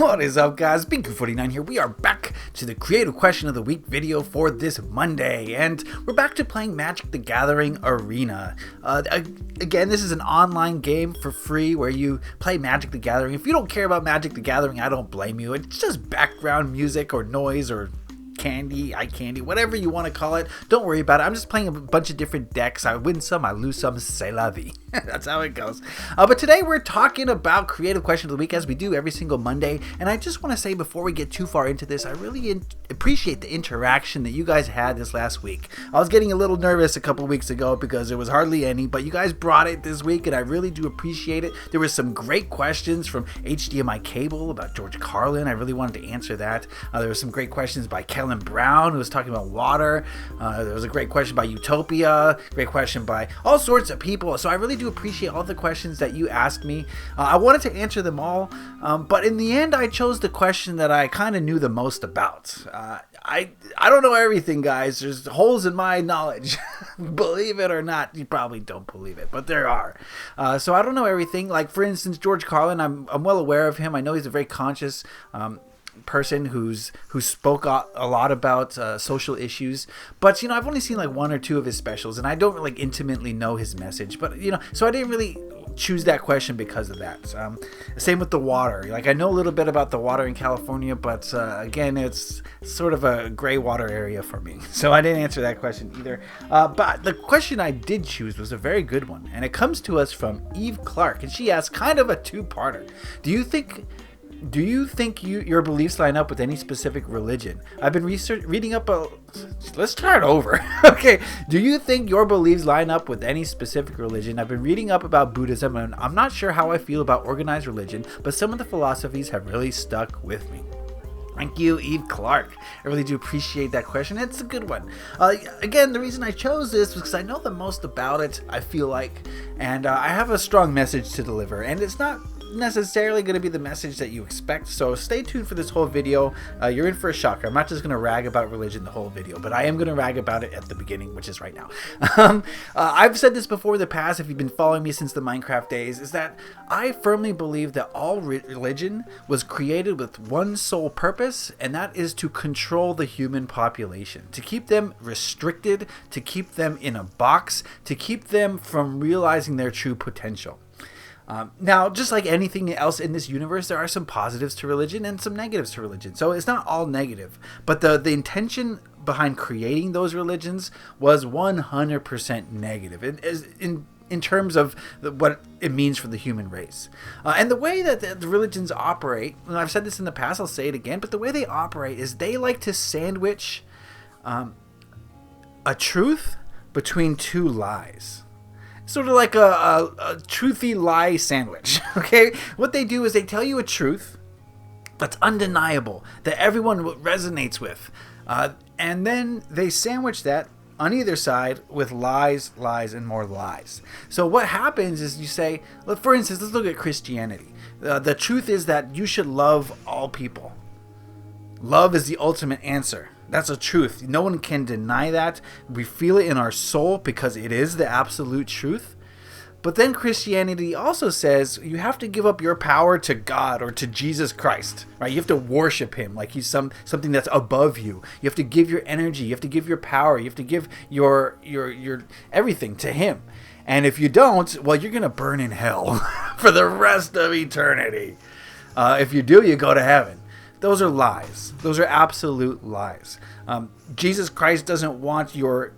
What is up, guys? Binky49 here. We are back to the Creative Question of the Week video for this Monday, and we're back to playing Magic the Gathering Arena. Again, this is an online game for free where you play Magic the Gathering. If you don't care about Magic the Gathering, I don't blame you. It's just background music or noise or candy, eye candy, whatever you want to call it. Don't worry about it. I'm just playing a bunch of different decks. I win some, I lose some. C'est la vie. That's how it goes. But today we're talking about Creative Question of the Week, as we do every single Monday. And I just want to say, before we get too far into this, I really appreciate the interaction that you guys had this last week. I was getting a little nervous a couple weeks ago because there was hardly any, but you guys brought it this week, and I really do appreciate it. There were some great questions from HDMI Cable about George Carlin. I really wanted to answer that. There were some great questions by Kellen Brown, who was talking about water. There was a great question by Utopia, great question by all sorts of people. So I really do appreciate all the questions that you asked me. I wanted to answer them all, but in the end I chose the question that I kind of knew the most about. I don't know everything, guys. There's holes in my knowledge. Believe it or not, you probably don't believe it, but there are. So I don't know everything. Like, for instance, George Carlin, I'm well aware of him. I know he's a very conscious person who spoke a lot about social issues, but I've only seen like one or two of his specials, and I don't like intimately know his message, but so I didn't really choose that question because of that. Same with the water. Like, I know a little bit about the water in California, but again, it's sort of a gray water area for me, so I didn't answer that question either. But the question I did choose was a very good one, and it comes to us from Eve Clark, and she asks kind of a two-parter. Do you think your beliefs line up with any specific religion? I've been reading up let's start over. Okay. Do you think your beliefs line up with any specific religion? I've been reading up about Buddhism, and I'm not sure how I feel about organized religion, but some of the philosophies have really stuck with me. Thank you, Eve Clark. I really do appreciate that question. It's a good one. Again, the reason I chose this was because I know the most about it, I feel like, and I have a strong message to deliver, and it's not necessarily going to be the message that you expect, so stay tuned for this whole video. You're in for a shocker. I'm not just going to rag about religion the whole video, but I am going to rag about it at the beginning, which is right now. I've said this before in the past, if you've been following me since the Minecraft days, is that I firmly believe that all religion was created with one sole purpose, and that is to control the human population, to keep them restricted, to keep them in a box, to keep them from realizing their true potential. Now, just like anything else in this universe, there are some positives to religion and some negatives to religion. So it's not all negative. But the intention behind creating those religions was 100% negative in terms of what it means for the human race. And the way that the religions operate, and I've said this in the past, I'll say it again, but the way they operate is they like to sandwich a truth between two lies. Sort of like a truthy lie sandwich. Okay, what they do is they tell you a truth that's undeniable, that everyone resonates with, and then they sandwich that on either side with lies, and more lies. So what happens is you say, for instance, let's look at Christianity. The truth is that you should love all people. Love is the ultimate answer. That's a truth. No one can deny that. We feel it in our soul because it is the absolute truth. But then Christianity also says you have to give up your power to God or to Jesus Christ, right? You have to worship him like he's something that's above you. You have to give your energy. You have to give your power. You have to give your everything to him. And if you don't, well, you're going to burn in hell for the rest of eternity. If you do, you go to heaven. Those are lies. Those are absolute lies. Jesus Christ doesn't want your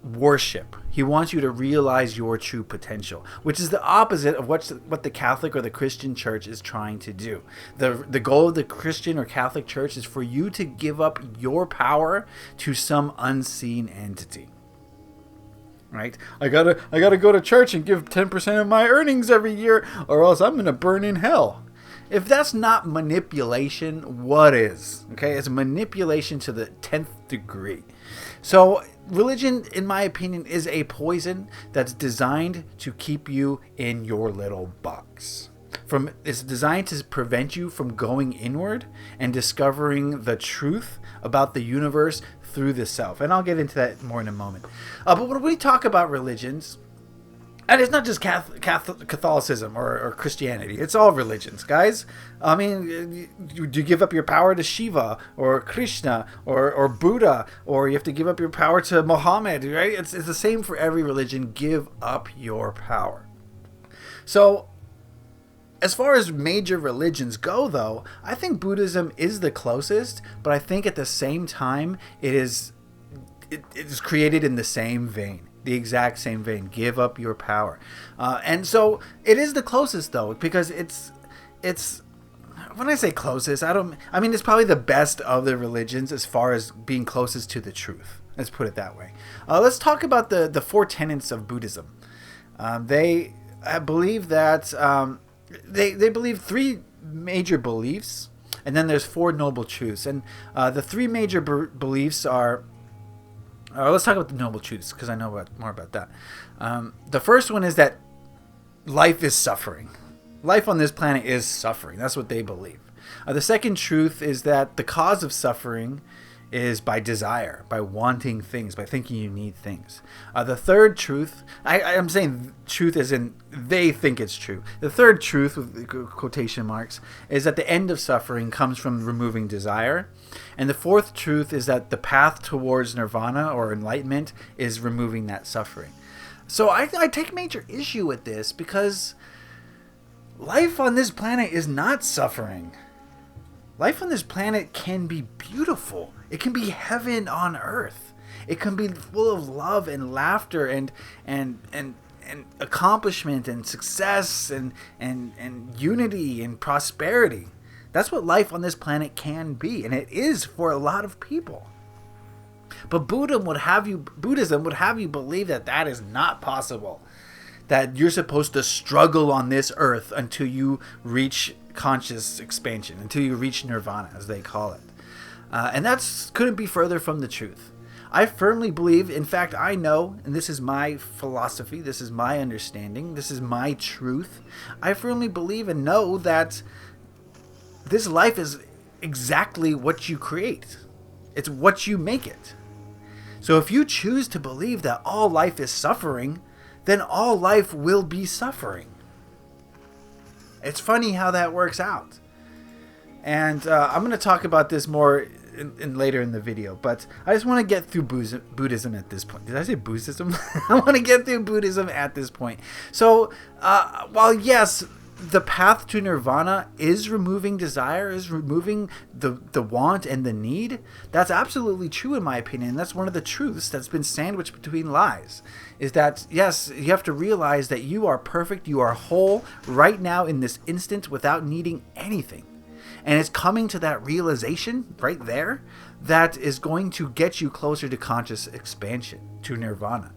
worship. He wants you to realize your true potential, which is the opposite of what the Catholic or the Christian church is trying to do. The goal of the Christian or Catholic church is for you to give up your power to some unseen entity. Right? I gotta go to church and give 10% of my earnings every year, or else I'm gonna burn in hell. If that's not manipulation, what is? Okay, it's manipulation to the 10th degree. So religion, in my opinion, is a poison that's designed to keep you in your little box. It's designed to prevent you from going inward and discovering the truth about the universe through the self. And I'll get into that more in a moment. But when we talk about religions, And it's not just Catholicism or Christianity. It's all religions, guys. I mean, do you give up your power to Shiva or Krishna or Buddha, or you have to give up your power to Muhammad, right? It's the same for every religion. Give up your power. So, as far as major religions go, though, I think Buddhism is the closest, but I think at the same time it is created in the same vein. The exact same vein. Give up your power. And so it is the closest, though, because it's when I say closest, I mean it's probably the best of the religions as far as being closest to the truth. Let's put it that way. Let's talk about the four tenets of Buddhism. They believe that they believe three major beliefs, and then there's four noble truths. And the three major beliefs are. Let's talk about the noble truths, because I know more about that. The first one is that life is suffering. Life on this planet is suffering. That's what they believe. The second truth is that the cause of suffering is by desire, by wanting things, by thinking you need things. The third truth, I'm saying truth as in they think it's true. The third truth, with quotation marks, is that the end of suffering comes from removing desire. And the fourth truth is that the path towards nirvana or enlightenment is removing that suffering. So I take major issue with this because life on this planet is not suffering. Life on this planet can be beautiful. It can be heaven on earth. It can be full of love and laughter and accomplishment and success and unity and prosperity. That's what life on this planet can be, and it is for a lot of people. But Buddhism would have you believe that that is not possible. That you're supposed to struggle on this earth until you reach conscious expansion, until you reach nirvana, as they call it. And that couldn't be further from the truth. I firmly believe, in fact, I know, and this is my philosophy, this is my understanding, this is my truth. I firmly believe and know that this life is exactly what you create. It's what you make it. So if you choose to believe that all life is suffering, then all life will be suffering. It's funny how that works out. And I'm going to talk about this more in later in the video, but I just want to get through Buddhism at this point. Did I say Buddhism? I want to get through Buddhism at this point. So while yes, the path to nirvana is removing desire, is removing the want and the need. That's absolutely true in my opinion. That's one of the truths that's been sandwiched between lies. Is that, yes, you have to realize that you are perfect, you are whole right now in this instant without needing anything. And it's coming to that realization right there that is going to get you closer to conscious expansion, to nirvana.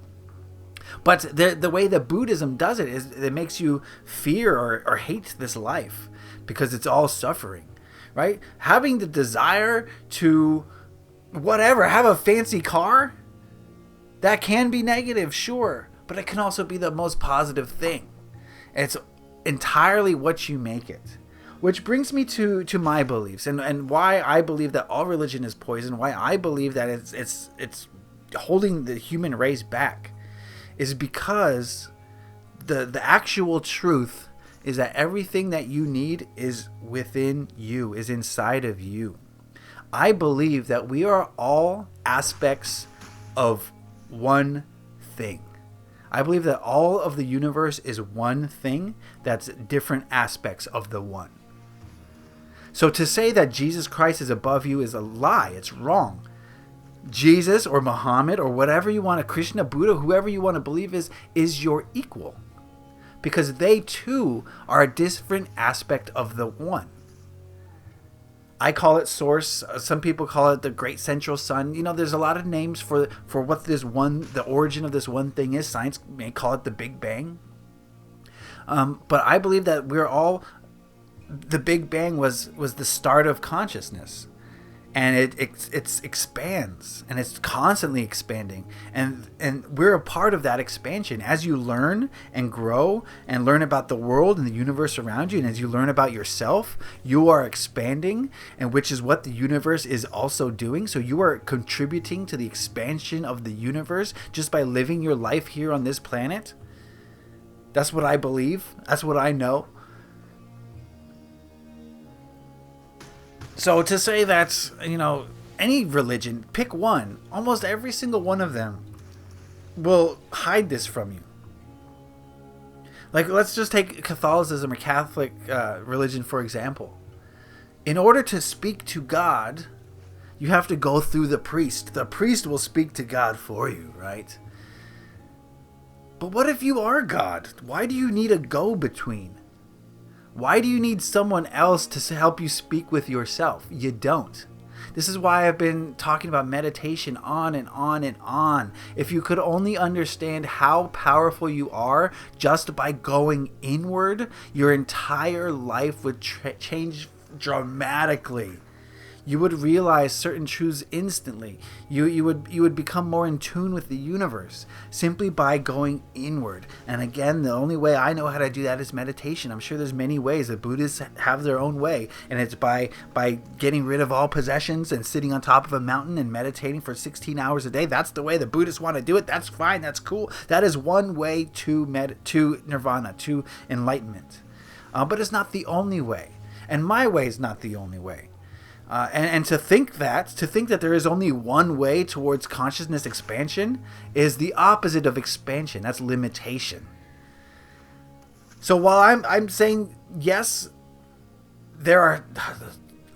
But the way that Buddhism does it is it makes you fear or hate this life because it's all suffering, right? Having the desire to whatever, have a fancy car, that can be negative, sure, but it can also be the most positive thing. It's entirely what you make it. Which brings me to my beliefs and why I believe that all religion is poison, why I believe that it's holding the human race back. Is because the actual truth is that everything that you need is within you, is inside of you. I believe that we are all aspects of one thing. I believe that all of the universe is one thing that's different aspects of the one. So to say that Jesus Christ is above you is a lie. It's wrong. Jesus or Muhammad or whatever you want to, Krishna, Buddha, whoever you want to believe is your equal. Because they too are a different aspect of the one. I call it source. Some people call it the great central sun. You know, there's a lot of names for what this one, the origin of this one thing is. Science may call it the Big Bang. But I believe that we're all, the Big Bang was the start of consciousness. And it expands, and it's constantly expanding, and we're a part of that expansion. As you learn and grow and learn about the world and the universe around you, and as you learn about yourself, you are expanding, and which is what the universe is also doing. So you are contributing to the expansion of the universe just by living your life here on this planet. That's what I believe. That's what I know. So to say that, any religion, pick one, almost every single one of them will hide this from you. Like, let's just take Catholicism or Catholic religion, for example. In order to speak to God, you have to go through the priest. The priest will speak to God for you, right? But what if you are God? Why do you need a go-between? Why do you need someone else to help you speak with yourself? You don't. This is why I've been talking about meditation on and on and on. If you could only understand how powerful you are just by going inward, your entire life would change dramatically. You would realize certain truths instantly. You would become more in tune with the universe simply by going inward. And again, the only way I know how to do that is meditation. I'm sure there's many ways. The Buddhists have their own way, and it's by getting rid of all possessions and sitting on top of a mountain and meditating for 16 hours a day. That's the way the Buddhists want to do it. That's fine. That's cool. That is one way to nirvana, to enlightenment. But it's not the only way. And my way is not the only way. And to think that there is only one way towards consciousness expansion is the opposite of expansion. That's limitation. So while I'm saying yes, there are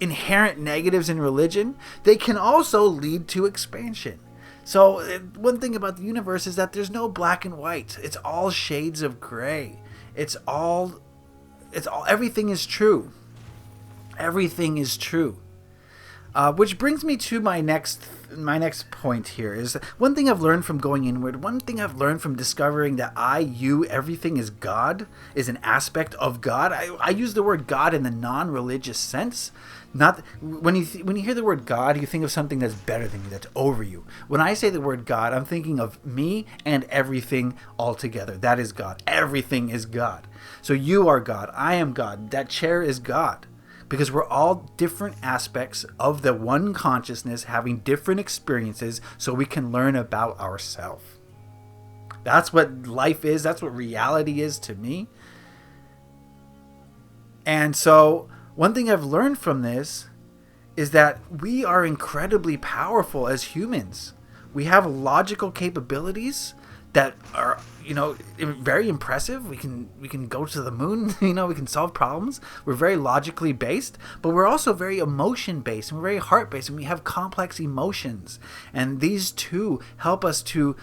inherent negatives in religion, they can also lead to expansion. So one thing about the universe is that there's no black and white. It's all shades of gray. Everything is true. Everything is true. Which brings me to my next point here is one thing I've learned from going inward, one thing I've learned from discovering that everything is God, is an aspect of God. I use the word God in the non-religious sense. Not when you hear the word God, you think of something that's better than you, that's over you. When I say the word God, I'm thinking of me and everything all together. That is God. Everything is God. So you are God. I am God. That chair is God. Because we're all different aspects of the one consciousness having different experiences so we can learn about ourselves. That's what life is. That's what reality is to me. And so one thing I've learned from this is that we are incredibly powerful as humans. We have logical capabilities that are, very impressive. We can go to the moon, we can solve problems. We're very logically based, but we're also very emotion based and we're very heart based, and we have complex emotions. And these two help us to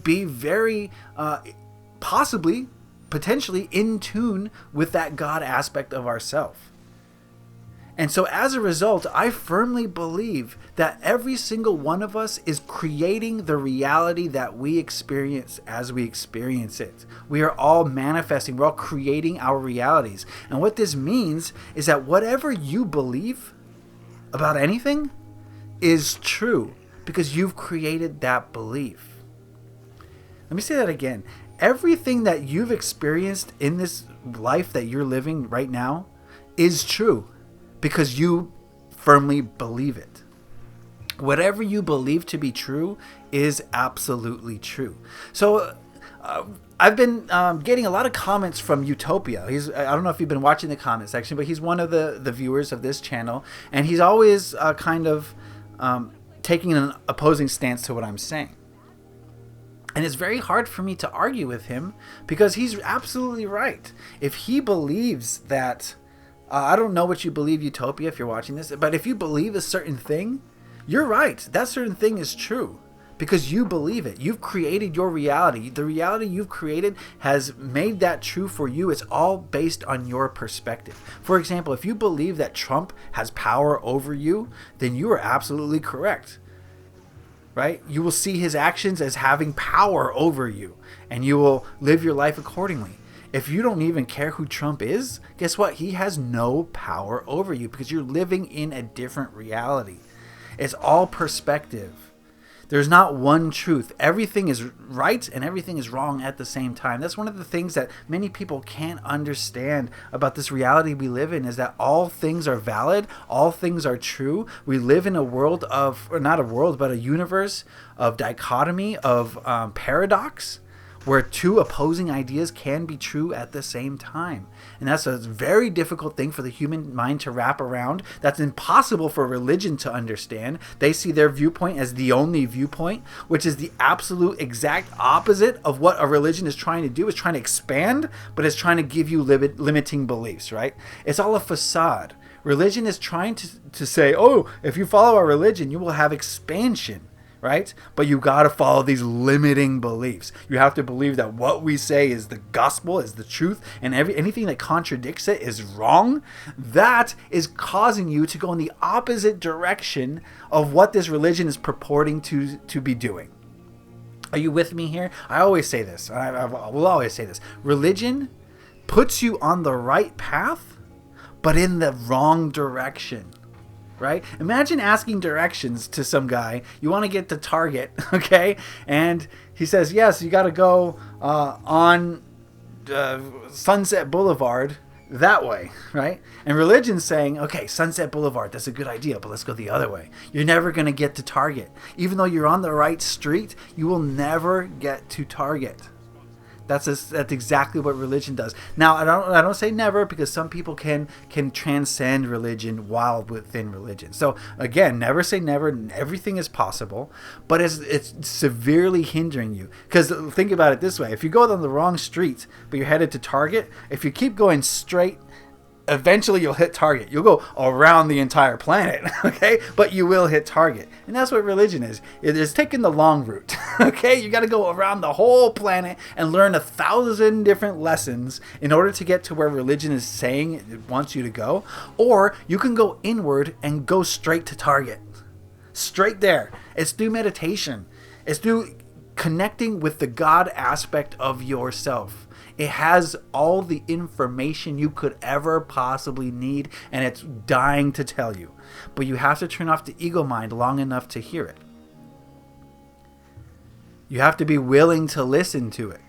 be very potentially in tune with that God aspect of ourself. And so as a result, I firmly believe that every single one of us is creating the reality that we experience as we experience it. We are all manifesting. We're all creating our realities. And what this means is that whatever you believe about anything is true because you've created that belief. Let me say that again. Everything that you've experienced in this life that you're living right now is true. Because you firmly believe it. Whatever you believe to be true is absolutely true. So I've been getting a lot of comments from Utopia. I don't know if you've been watching the comment section, but he's one of the viewers of this channel. And he's always taking an opposing stance to what I'm saying. And it's very hard for me to argue with him because he's absolutely right. If he believes that... I don't know what you believe, Utopia, if you're watching this, but if you believe a certain thing, you're right. That certain thing is true because you believe it. You've created your reality. The reality you've created has made that true for you. It's all based on your perspective. For example, if you believe that Trump has power over you, then you are absolutely correct. Right? You will see his actions as having power over you, and you will live your life accordingly. If you don't even care who Trump is, guess what? He has no power over you because you're living in a different reality. It's all perspective. There's not one truth. Everything is right and everything is wrong at the same time. That's one of the things that many people can't understand about this reality we live in, is that all things are valid. All things are true. We live in a world of, or not a world, but a universe of dichotomy, of paradox, where two opposing ideas can be true at the same time. And that's a very difficult thing for the human mind to wrap around. That's impossible for religion to understand. They see their viewpoint as the only viewpoint, which is the absolute exact opposite of what a religion is trying to do. It's trying to expand, but it's trying to give you limiting beliefs, right? It's all a facade. Religion is trying to say, oh, if you follow our religion, you will have expansion. Right? But you got to follow these limiting beliefs. You have to believe that what we say is the gospel, is the truth, and anything that contradicts it is wrong. That is causing you to go in the opposite direction of what this religion is purporting to be doing. Are you with me here? I always say this. I will always say this. Religion puts you on the right path, but in the wrong direction. Right? Imagine asking directions to some guy. You want to get to Target, okay? And he says, yes, you got to go on Sunset Boulevard that way, right? And religion's saying, okay, Sunset Boulevard, that's a good idea, but let's go the other way. You're never going to get to Target. Even though you're on the right street, you will never get to Target. That's exactly what religion does. Now, I don't say never, because some people can transcend religion while within religion. So again, never say never. Everything is possible, but it's severely hindering you. Because think about it this way: if you go on the wrong street, but you're headed to Target, if you keep going straight, eventually you'll hit Target. You'll go around the entire planet, okay? But you will hit Target. And that's what religion is. It is taking the long route, okay? You got to go around the whole planet and learn 1,000 different lessons in order to get to where religion is saying it wants you to go. Or you can go inward and go straight to Target. Straight there. It's through meditation. It's through connecting with the God aspect of yourself. It has all the information you could ever possibly need, and it's dying to tell you. But you have to turn off the ego mind long enough to hear it. You have to be willing to listen to it.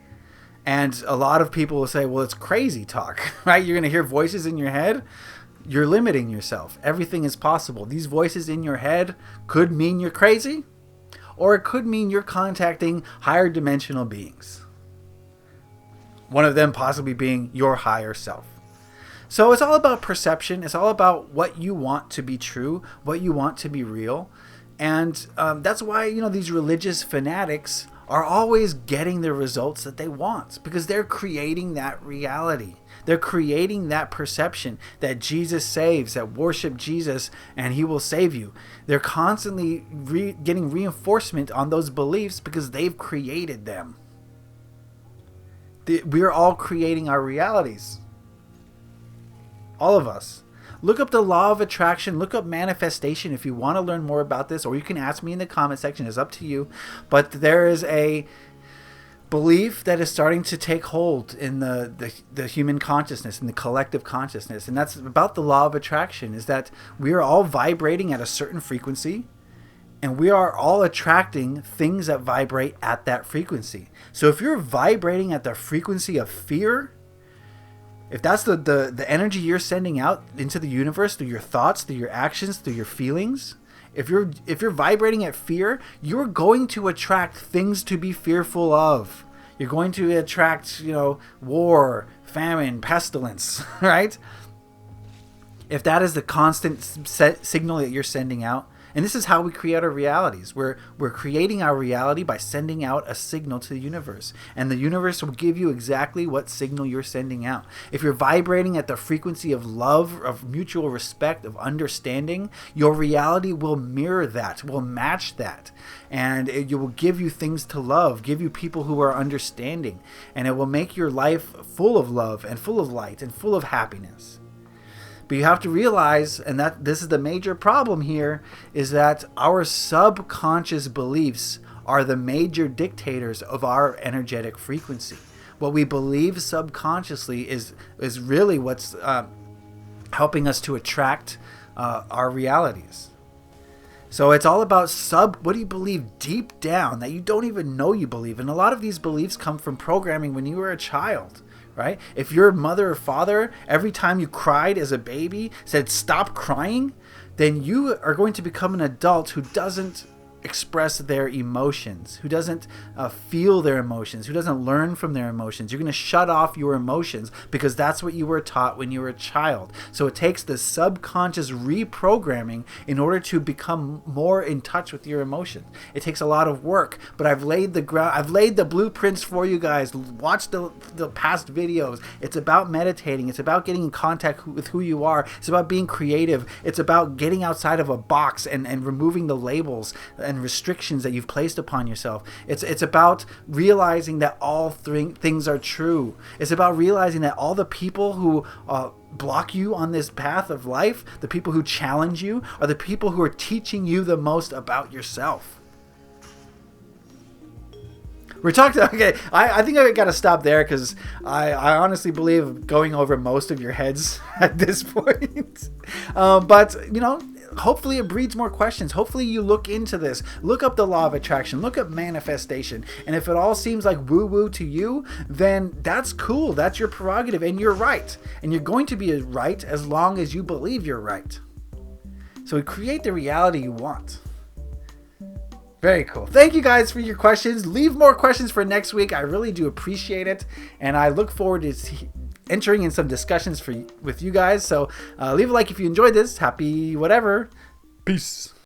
And a lot of people will say, well, it's crazy talk, right? You're going to hear voices in your head. You're limiting yourself. Everything is possible. These voices in your head could mean you're crazy, or it could mean you're contacting higher dimensional beings. One of them possibly being your higher self. So it's all about perception. It's all about what you want to be true, what you want to be real. And that's why, these religious fanatics are always getting the results that they want, because they're creating that reality. They're creating that perception that Jesus saves, that worship Jesus and he will save you. They're constantly getting reinforcement on those beliefs because they've created them. We're all creating our realities. All of us. Look up the law of attraction. Look up manifestation if you want to learn more about this, or you can ask me in the comment section. It's up to you. But there is a belief that is starting to take hold in the human consciousness, in the collective consciousness. And that's about the law of attraction, is that we are all vibrating at a certain frequency. And we are all attracting things that vibrate at that frequency. So if you're vibrating at the frequency of fear, if that's the energy you're sending out into the universe through your thoughts, through your actions, through your feelings, if you're vibrating at fear, you're going to attract things to be fearful of. You're going to attract, war, famine, pestilence, right? If that is the constant signal that you're sending out. And this is how we create our realities. We're creating our reality by sending out a signal to the universe. And the universe will give you exactly what signal you're sending out. If you're vibrating at the frequency of love, of mutual respect, of understanding, your reality will mirror that, will match that. And it will give you things to love, give you people who are understanding. And it will make your life full of love and full of light and full of happiness. But you have to realize, and that this is the major problem here, is that our subconscious beliefs are the major dictators of our energetic frequency. What we believe subconsciously is really what's helping us to attract our realities. So it's all about what do you believe deep down that you don't even know you believe. And a lot of these beliefs come from programming when you were a child. Right? If your mother or father, every time you cried as a baby, said stop crying, then you are going to become an adult who doesn't express their emotions, who doesn't feel their emotions, who doesn't learn from their emotions. You're going to shut off your emotions because that's what you were taught when you were a child. So it takes the subconscious reprogramming in order to become more in touch with your emotions. It takes a lot of work, but I've laid the ground, I've laid the blueprints for you guys. Watch the past videos. It's about meditating. It's about getting in contact with who you are. It's about being creative. It's about getting outside of a box and removing the labels and restrictions that you've placed upon yourself. It's about realizing that all things are true. It's about realizing that all the people who block you on this path of life, the people who challenge you, are the people who are teaching you the most about yourself. We're talking, okay, I think I got to stop there because I honestly believe going over most of your heads at this point. But, you know, hopefully it breeds more questions. Hopefully you look into this. Look up the law of attraction. Look up manifestation. And if it all seems like woo-woo to you, then that's cool. That's your prerogative. And you're right. And you're going to be right as long as you believe you're right. So create the reality you want. Very cool. Thank you guys for your questions. Leave more questions for next week. I really do appreciate it. And I look forward to entering in some discussions with you guys. So leave a like if you enjoyed this. Happy whatever. Peace.